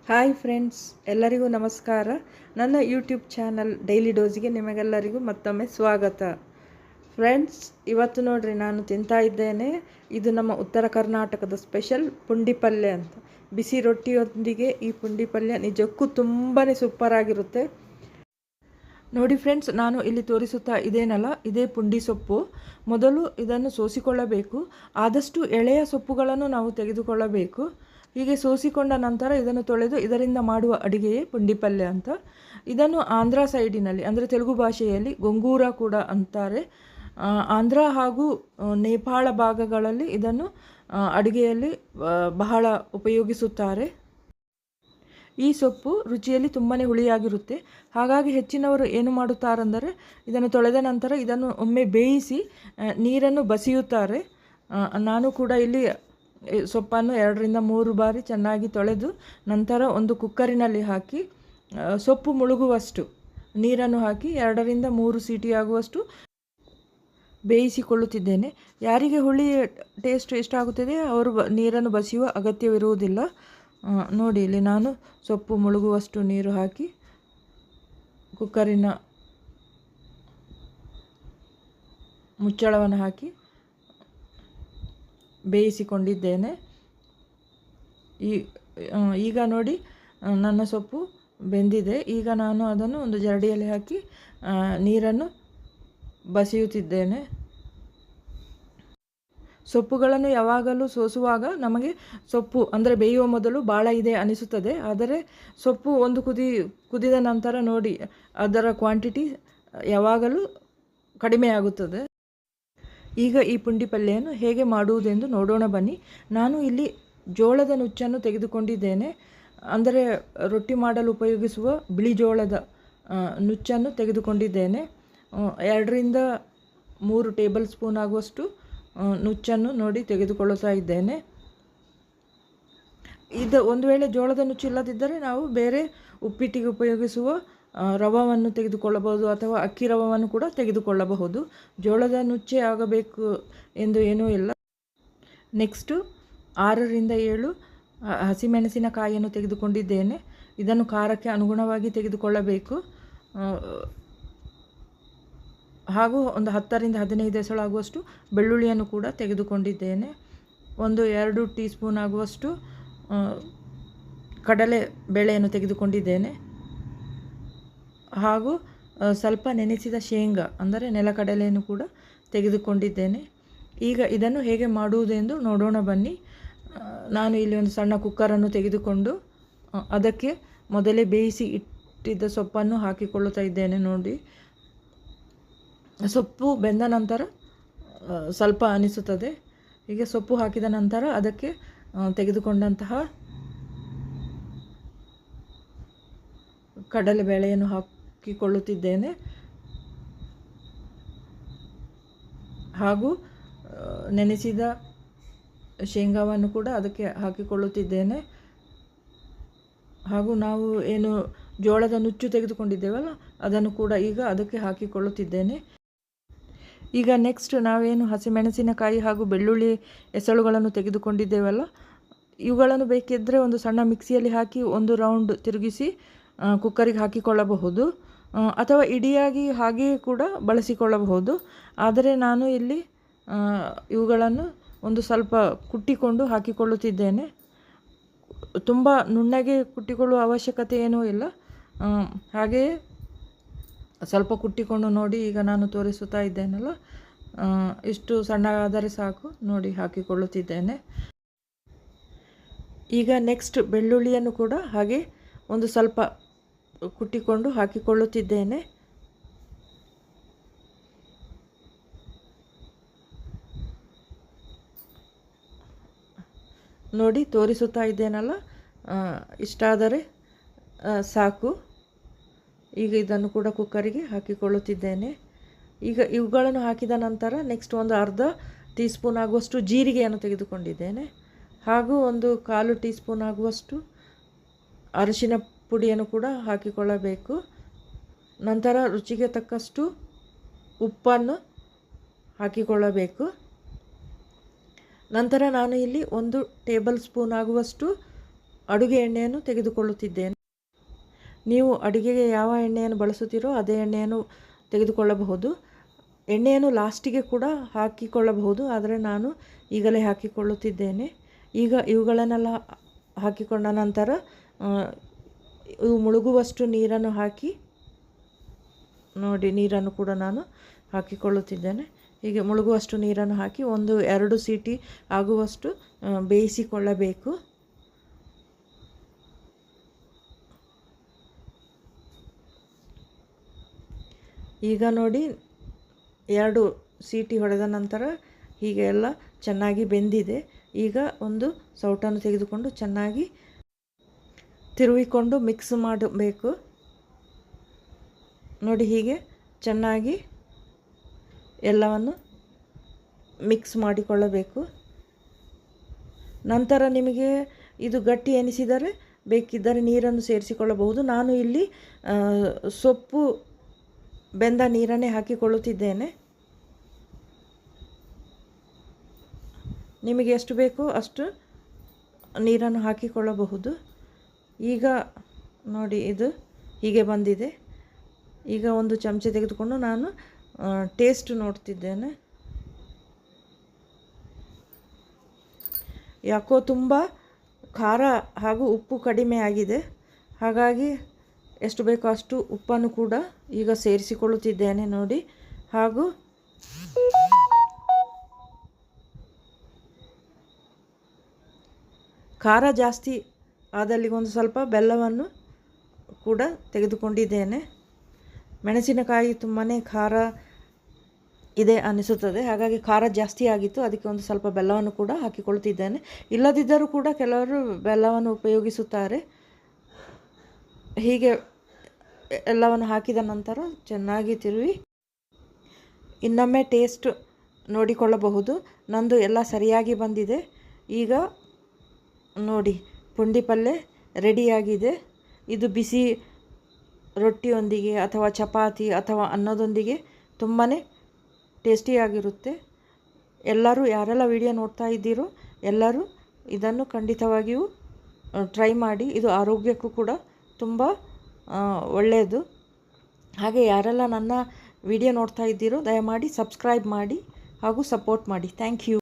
Hi friends, ಎಲ್ಲರಿಗೂ ನಮಸ್ಕಾರ. ನನ್ನ ಯೂಟ್ಯೂಬ್ ಚಾನಲ್ ಡೈಲಿ ಡೋಸ್ಗೆ ನಿಮಗೆಲ್ಲರಿಗೂ ಮತ್ತೊಮ್ಮೆ ಸ್ವಾಗತ. ಫ್ರೆಂಡ್ಸ್, ಇವತ್ತು ನೋಡ್ರಿ ನಾನು ತಿಂತಾ ಇದ್ದೇನೆ. ಇದು ನಮ್ಮ ಉತ್ತರ ಕರ್ನಾಟಕದ ಸ್ಪೆಷಲ್ ಪುಂಡಿ ಪಲ್ಯ ಅಂತ. ಬಿಸಿ ರೊಟ್ಟಿಯೊಂದಿಗೆ ಈ ಪುಂಡಿ ಪಲ್ಯ ನಿಜಕ್ಕೂ ತುಂಬಾ ಸೂಪರ್ ಆಗಿರುತ್ತೆ. ನೋಡಿ ಫ್ರೆಂಡ್ಸ್, ನಾನು ಇಲ್ಲಿ ತೋರಿಸುತ್ತಾ ಇದೇನಲ್ಲ, ಇದೇ ಪುಂಡಿ ಸೊಪ್ಪು. ಮೊದಲು ಇದನ್ನು ಸೋಸಿಕೊಳ್ಳಬೇಕು. ಆದಷ್ಟು ಎಳೆಯ ಸೊಪ್ಪುಗಳನ್ನು ನಾವು ತೆಗೆದುಕೊಳ್ಳಬೇಕು. ಹೀಗೆ ಸೋಸಿಕೊಂಡ ನಂತರ ಇದನ್ನು ತೊಳೆದು ಇದರಿಂದ ಮಾಡುವ ಅಡಿಗೆಯೇ ಪುಂಡಿ ಪಲ್ಯ ಅಂತ. ಇದನ್ನು ಆಂಧ್ರ ಸೈಡಿನಲ್ಲಿ, ಅಂದರೆ ತೆಲುಗು ಭಾಷೆಯಲ್ಲಿ ಗೊಂಗೂರ ಕೂಡ ಅಂತಾರೆ. ಆಂಧ್ರ ಹಾಗೂ ನೇಪಾಳ ಭಾಗಗಳಲ್ಲಿ ಇದನ್ನು ಅಡುಗೆಯಲ್ಲಿ ಬಹಳ ಉಪಯೋಗಿಸುತ್ತಾರೆ. ಈ ಸೊಪ್ಪು ರುಚಿಯಲ್ಲಿ ತುಂಬಾ ಹುಳಿಯಾಗಿರುತ್ತೆ. ಹಾಗಾಗಿ ಹೆಚ್ಚಿನವರು ಏನು ಮಾಡುತ್ತಾರೆಂದರೆ ಇದನ್ನು ತೊಳೆದ ನಂತರ ಇದನ್ನು ಒಮ್ಮೆ ಬೇಯಿಸಿ ನೀರನ್ನು ಬಸಿಯುತ್ತಾರೆ. ನಾನು ಕೂಡ ಇಲ್ಲಿ ಸೊಪ್ಪನ್ನು 2-3 ಬಾರಿ ಚೆನ್ನಾಗಿ ತೊಳೆದು ನಂತರ ಒಂದು ಕುಕ್ಕರಿನಲ್ಲಿ ಹಾಕಿ ಸೊಪ್ಪು ಮುಳುಗುವಷ್ಟು ನೀರನ್ನು ಹಾಕಿ 2-3 ಸೀಟಿ ಆಗುವಷ್ಟು ಬೇಯಿಸಿಕೊಳ್ಳುತ್ತಿದ್ದೇನೆ. ಯಾರಿಗೆ ಹುಳಿ ಟೇಸ್ಟ್ ಇಷ್ಟ ಆಗುತ್ತದೆ ಅವರು ನೀರನ್ನು ಬಸಿಯುವ ಅಗತ್ಯವಿರುವುದಿಲ್ಲ. ನೋಡಿ, ಇಲ್ಲಿ ನಾನು ಸೊಪ್ಪು ಮುಳುಗುವಷ್ಟು ನೀರು ಹಾಕಿ ಕುಕ್ಕರಿನ ಮುಚ್ಚಳವನ್ನು ಹಾಕಿ ಬೇಯಿಸಿಕೊಂಡಿದ್ದೇನೆ. ಈಗ ನೋಡಿ, ನನ್ನ ಸೊಪ್ಪು ಬೆಂದಿದೆ. ಈಗ ನಾನು ಅದನ್ನು ಒಂದು ಜರಡಿಯಲ್ಲಿ ಹಾಕಿ ನೀರನ್ನು ಬಸಿಯುತ್ತಿದ್ದೇನೆ. ಸೊಪ್ಪುಗಳನ್ನು ಯಾವಾಗಲೂ ಸೋಸುವಾಗ ನಮಗೆ ಸೊಪ್ಪು ಅಂದರೆ ಬೇಯುವ ಮೊದಲು ಭಾಳ ಇದೆ ಅನಿಸುತ್ತದೆ. ಆದರೆ ಸೊಪ್ಪು ಒಂದು ಕುದಿದ ನಂತರ ನೋಡಿ ಅದರ ಕ್ವಾಂಟಿಟಿ ಯಾವಾಗಲೂ ಕಡಿಮೆ ಆಗುತ್ತದೆ. ಈಗ ಈ ಪುಂಡಿ ಪಲ್ಯವನ್ನು ಹೇಗೆ ಮಾಡುವುದೆಂದು ನೋಡೋಣ ಬನ್ನಿ. ನಾನು ಇಲ್ಲಿ ಜೋಳದ ನುಚ್ಚನ್ನು ತೆಗೆದುಕೊಂಡಿದ್ದೇನೆ. ಅಂದರೆ ರೊಟ್ಟಿ ಮಾಡಲು ಉಪಯೋಗಿಸುವ ಬಿಳಿ ಜೋಳದ ನುಚ್ಚನ್ನು ತೆಗೆದುಕೊಂಡಿದ್ದೇನೆ. 2-3 ಟೇಬಲ್ ಸ್ಪೂನ್ ಆಗುವಷ್ಟು ನುಚ್ಚನ್ನು ನೋಡಿ ತೆಗೆದುಕೊಳ್ಳುತ್ತಾ ಇದ್ದೇನೆ. ಇದು ಒಂದು ವೇಳೆ ಜೋಳದ ನುಚ್ಚು ಇಲ್ಲದಿದ್ದರೆ ನಾವು ಬೇರೆ ಉಪ್ಪಿಟ್ಟಿಗೆ ಉಪಯೋಗಿಸುವ ರವವನ್ನು ತೆಗೆದುಕೊಳ್ಳಬಹುದು ಅಥವಾ ಅಕ್ಕಿ ರವವನ್ನು ಕೂಡ ತೆಗೆದುಕೊಳ್ಳಬಹುದು. ಜೋಳದ ನುಚ್ಚೇ ಆಗಬೇಕು ಎಂದು ಏನೂ ಇಲ್ಲ. ನೆಕ್ಸ್ಟು 6-7 ಹಸಿಮೆಣಸಿನಕಾಯಿಯನ್ನು ತೆಗೆದುಕೊಂಡಿದ್ದೇನೆ. ಇದನ್ನು ಖಾರಕ್ಕೆ ಅನುಗುಣವಾಗಿ ತೆಗೆದುಕೊಳ್ಳಬೇಕು. ಹಾಗೂ ಒಂದು 10-15 ಎಸಳಾಗುವಷ್ಟು ಬೆಳ್ಳುಳ್ಳಿಯನ್ನು ಕೂಡ ತೆಗೆದುಕೊಂಡಿದ್ದೇನೆ. 1-2 ಟೀ ಸ್ಪೂನ್ ಆಗುವಷ್ಟು ಕಡಲೆ ಬೇಳೆಯನ್ನು ತೆಗೆದುಕೊಂಡಿದ್ದೇನೆ. ಹಾಗೂ ಸ್ವಲ್ಪ ನೆನೆಸಿದ ಶೇಂಗಾ ಅಂದರೆ ನೆಲಕಡಲೆಯನ್ನು ಕೂಡ ತೆಗೆದುಕೊಂಡಿದ್ದೇನೆ. ಈಗ ಇದನ್ನು ಹೇಗೆ ಮಾಡುವುದೆಂದು ನೋಡೋಣ ಬನ್ನಿ. ನಾನು ಇಲ್ಲಿ ಒಂದು ಸಣ್ಣ ಕುಕ್ಕರನ್ನು ತೆಗೆದುಕೊಂಡು ಅದಕ್ಕೆ ಮೊದಲೇ ಬೇಯಿಸಿ ಇಟ್ಟಿದ್ದ ಸೊಪ್ಪನ್ನು ಹಾಕಿಕೊಳ್ಳುತ್ತಾ ಇದ್ದೇನೆ. ನೋಡಿ, ಸೊಪ್ಪು ಬೆಂದ ನಂತರ ಸ್ವಲ್ಪ ಅನಿಸುತ್ತದೆ. ಹೀಗೆ ಸೊಪ್ಪು ಹಾಕಿದ ನಂತರ ಅದಕ್ಕೆ ತೆಗೆದುಕೊಂಡಂತಹ ಕಡಲೆಬೇಳೆಯನ್ನು ಹಾಕಿಕೊಳ್ಳುತ್ತಿದ್ದೇನೆ. ಹಾಗೂ ನೆನೆಸಿದ ಶೇಂಗಾವನ್ನು ಕೂಡ ಅದಕ್ಕೆ ಹಾಕಿಕೊಳ್ಳುತ್ತಿದ್ದೇನೆ. ಹಾಗೂ ನಾವು ಏನು ಜೋಳದ ನುಚ್ಚು ತೆಗೆದುಕೊಂಡಿದ್ದೇವಲ್ಲ ಅದನ್ನು ಕೂಡ ಈಗ ಅದಕ್ಕೆ ಹಾಕಿಕೊಳ್ಳುತ್ತಿದ್ದೇನೆ. ಈಗ ನೆಕ್ಸ್ಟ್ ನಾವೇನು ಹಸಿಮೆಣಸಿನಕಾಯಿ ಹಾಗೂ ಬೆಳ್ಳುಳ್ಳಿ ಎಸಳುಗಳನ್ನು ತೆಗೆದುಕೊಂಡಿದ್ದೇವಲ್ಲ ಇವುಗಳನ್ನು ಬೇಕಿದ್ದರೆ ಒಂದು ಸಣ್ಣ ಮಿಕ್ಸಿಯಲ್ಲಿ ಹಾಕಿ 1 ರೌಂಡ್ ತಿರುಗಿಸಿ ಕುಕ್ಕರಿಗೆ ಹಾಕಿಕೊಳ್ಳಬಹುದು. ಅಥವಾ ಇಡಿಯಾಗಿ ಹಾಗೆಯೇ ಕೂಡ ಬಳಸಿಕೊಳ್ಳಬಹುದು. ಆದರೆ ನಾನು ಇಲ್ಲಿ ಇವುಗಳನ್ನು ಒಂದು ಸ್ವಲ್ಪ ಕುಟ್ಟಿಕೊಂಡು ಹಾಕಿಕೊಳ್ಳುತ್ತಿದ್ದೇನೆ. ತುಂಬ ನುಣ್ಣಗೆ ಕುಟ್ಟಿಕೊಳ್ಳುವ ಅವಶ್ಯಕತೆ ಏನೂ ಇಲ್ಲ. ಹಾಗೆಯೇ ಸ್ವಲ್ಪ ಕುಟ್ಟಿಕೊಂಡು ನೋಡಿ, ಈಗ ನಾನು ತೋರಿಸುತ್ತಾ ಇದ್ದೇನಲ್ಲ ಇಷ್ಟು ಸಣ್ಣ ಆದರೆ ಸಾಕು. ನೋಡಿ, ಹಾಕಿಕೊಳ್ಳುತ್ತಿದ್ದೇನೆ. ಈಗ ನೆಕ್ಸ್ಟ್ ಬೆಳ್ಳುಳ್ಳಿಯನ್ನು ಕೂಡ ಹಾಗೆ ಒಂದು ಸ್ವಲ್ಪ ಕುಟ್ಟಿಕೊಂಡು ಹಾಕಿಕೊಳ್ಳುತ್ತಿದ್ದೇನೆ. ನೋಡಿ, ತೋರಿಸುತ್ತಾ ಇದ್ದೇನಲ್ಲ ಇಷ್ಟಾದರೆ ಸಾಕು. ಈಗ ಇದನ್ನು ಕೂಡ ಕುಕ್ಕರಿಗೆ ಹಾಕಿಕೊಳ್ಳುತ್ತಿದ್ದೇನೆ. ಈಗ ಇವುಗಳನ್ನು ಹಾಕಿದ ನಂತರ ನೆಕ್ಸ್ಟ್ ಒಂದು ಅರ್ಧ ಟೀ ಸ್ಪೂನ್ ಆಗುವಷ್ಟು ಜೀರಿಗೆಯನ್ನು ತೆಗೆದುಕೊಂಡಿದ್ದೇನೆ. ಹಾಗೂ 1/4 ಟೀ ಸ್ಪೂನ್ ಆಗುವಷ್ಟು ಅರಿಶಿನ ಪುಡಿಯನ್ನು ಕೂಡ ಹಾಕಿಕೊಳ್ಳಬೇಕು. ನಂತರ ರುಚಿಗೆ ತಕ್ಕಷ್ಟು ಉಪ್ಪನ್ನು ಹಾಕಿಕೊಳ್ಳಬೇಕು. ನಂತರ ನಾನು ಇಲ್ಲಿ 1 ಟೇಬಲ್ ಸ್ಪೂನ್ ಆಗುವಷ್ಟು ಅಡುಗೆ ಎಣ್ಣೆಯನ್ನು ತೆಗೆದುಕೊಳ್ಳುತ್ತಿದ್ದೇನೆ. ನೀವು ಅಡುಗೆಗೆ ಯಾವ ಎಣ್ಣೆಯನ್ನು ಬಳಸುತ್ತೀರೋ ಅದೇ ಎಣ್ಣೆಯನ್ನು ತೆಗೆದುಕೊಳ್ಳಬಹುದು. ಎಣ್ಣೆಯನ್ನು ಲಾಸ್ಟಿಗೆ ಕೂಡ ಹಾಕಿಕೊಳ್ಳಬಹುದು, ಆದರೆ ನಾನು ಈಗಲೇ ಹಾಕಿಕೊಳ್ಳುತ್ತಿದ್ದೇನೆ. ಈಗ ಇವುಗಳನ್ನೆಲ್ಲ ಹಾಕಿಕೊಂಡ ನಂತರ ಇವು ಮುಳುಗುವಷ್ಟು ನೀರನ್ನು ಹಾಕಿ ನೋಡಿ, ನೀರನ್ನು ಕೂಡ ನಾನು ಹಾಕಿಕೊಳ್ಳುತ್ತಿದ್ದೇನೆ. ಹೀಗೆ ಮುಳುಗುವಷ್ಟು ನೀರನ್ನು ಹಾಕಿ 1-2 ಸೀಟಿ ಆಗುವಷ್ಟು ಬೇಯಿಸಿಕೊಳ್ಳಬೇಕು. ಈಗ ನೋಡಿ, 2 ಸೀಟಿ ಹೊಡೆದ ನಂತರ ಹೀಗೆ ಎಲ್ಲ ಚೆನ್ನಾಗಿ ಬೆಂದಿದೆ. ಈಗ ಒಂದು ಸೌಟನ್ನು ತೆಗೆದುಕೊಂಡು ಚೆನ್ನಾಗಿ ತಿರುವಿಕೊಂಡು ಮಿಕ್ಸ್ ಮಾಡಬೇಕು. ನೋಡಿ, ಹೀಗೆ ಚೆನ್ನಾಗಿ ಎಲ್ಲವನ್ನು ಮಿಕ್ಸ್ ಮಾಡಿಕೊಳ್ಳಬೇಕು. ನಂತರ ನಿಮಗೆ ಇದು ಗಟ್ಟಿ ಎನಿಸಿದರೆ ಬೇಕಿದ್ದರೆ ನೀರನ್ನು ಸೇರಿಸಿಕೊಳ್ಳಬಹುದು. ನಾನು ಇಲ್ಲಿ ಸೊಪ್ಪು ಬೆಂದ ನೀರನ್ನೇ ಹಾಕಿಕೊಳ್ಳುತ್ತಿದ್ದೇನೆ. ನಿಮಗೆ ಎಷ್ಟು ಬೇಕೋ ಅಷ್ಟು ನೀರನ್ನು ಹಾಕಿಕೊಳ್ಳಬಹುದು. ಈಗ ನೋಡಿ, ಇದು ಹೀಗೆ ಬಂದಿದೆ. ಈಗ ಒಂದು ಚಮಚ ತೆಗೆದುಕೊಂಡು ನಾನು ಟೇಸ್ಟ್ ನೋಡ್ತಿದ್ದೇನೆ. ಯಾಕೋ ತುಂಬ ಖಾರ ಹಾಗೂ ಉಪ್ಪು ಕಡಿಮೆ ಆಗಿದೆ. ಹಾಗಾಗಿ ಎಷ್ಟು ಬೇಕೋ ಅಷ್ಟು ಉಪ್ಪನ್ನು ಕೂಡ ಈಗ ಸೇರಿಸಿಕೊಳ್ಳುತ್ತಿದ್ದೇನೆ ನೋಡಿ. ಹಾಗೂ ಖಾರ ಜಾಸ್ತಿ ಆದಲ್ಲಿ ಒಂದು ಸ್ವಲ್ಪ ಬೆಲ್ಲವನ್ನು ಕೂಡ ತೆಗೆದುಕೊಂಡಿದ್ದೇನೆ. ಮೆಣಸಿನಕಾಯಿ ತುಂಬಾ ಖಾರ ಇದೆ ಅನಿಸುತ್ತದೆ, ಹಾಗಾಗಿ ಖಾರ ಜಾಸ್ತಿ ಆಗಿತ್ತು. ಅದಕ್ಕೆ ಒಂದು ಸ್ವಲ್ಪ ಬೆಲ್ಲವನ್ನು ಕೂಡ ಹಾಕಿಕೊಳ್ತಿದ್ದೇನೆ. ಇಲ್ಲದಿದ್ದರೂ ಕೂಡ ಕೆಲವರು ಬೆಲ್ಲವನ್ನು ಉಪಯೋಗಿಸುತ್ತಾರೆ. ಹೀಗೆ ಎಲ್ಲವನ್ನು ಹಾಕಿದ ನಂತರ ಚೆನ್ನಾಗಿ ತಿರುವಿ ಇನ್ನೊಮ್ಮೆ ಟೇಸ್ಟ್ ನೋಡಿಕೊಳ್ಳಬಹುದು. ನಂದು ಎಲ್ಲ ಸರಿಯಾಗಿ ಬಂದಿದೆ. ಈಗ ನೋಡಿ, ಪುಂಡಿ ಪಲ್ಯ ರೆಡಿಯಾಗಿದೆ. ಇದು ಬಿಸಿ ರೊಟ್ಟಿಯೊಂದಿಗೆ ಅಥವಾ ಚಪಾತಿ ಅಥವಾ ಅನ್ನದೊಂದಿಗೆ ತುಂಬಾ ಟೇಸ್ಟಿಯಾಗಿರುತ್ತೆ. ಎಲ್ಲರೂ ಯಾರೆಲ್ಲ ವಿಡಿಯೋ ನೋಡ್ತಾ ಇದ್ದೀರೋ ಎಲ್ಲರೂ ಇದನ್ನು ಖಂಡಿತವಾಗಿಯೂ ಟ್ರೈ ಮಾಡಿ. ಇದು ಆರೋಗ್ಯಕ್ಕೂ ಕೂಡ ತುಂಬ ಒಳ್ಳೆಯದು. ಹಾಗೆ ಯಾರೆಲ್ಲ ನನ್ನ ವಿಡಿಯೋ ನೋಡ್ತಾ ಇದ್ದೀರೋ ದಯಮಾಡಿ ಸಬ್ಸ್ಕ್ರೈಬ್ ಮಾಡಿ ಹಾಗೂ ಸಪೋರ್ಟ್ ಮಾಡಿ. Thank you.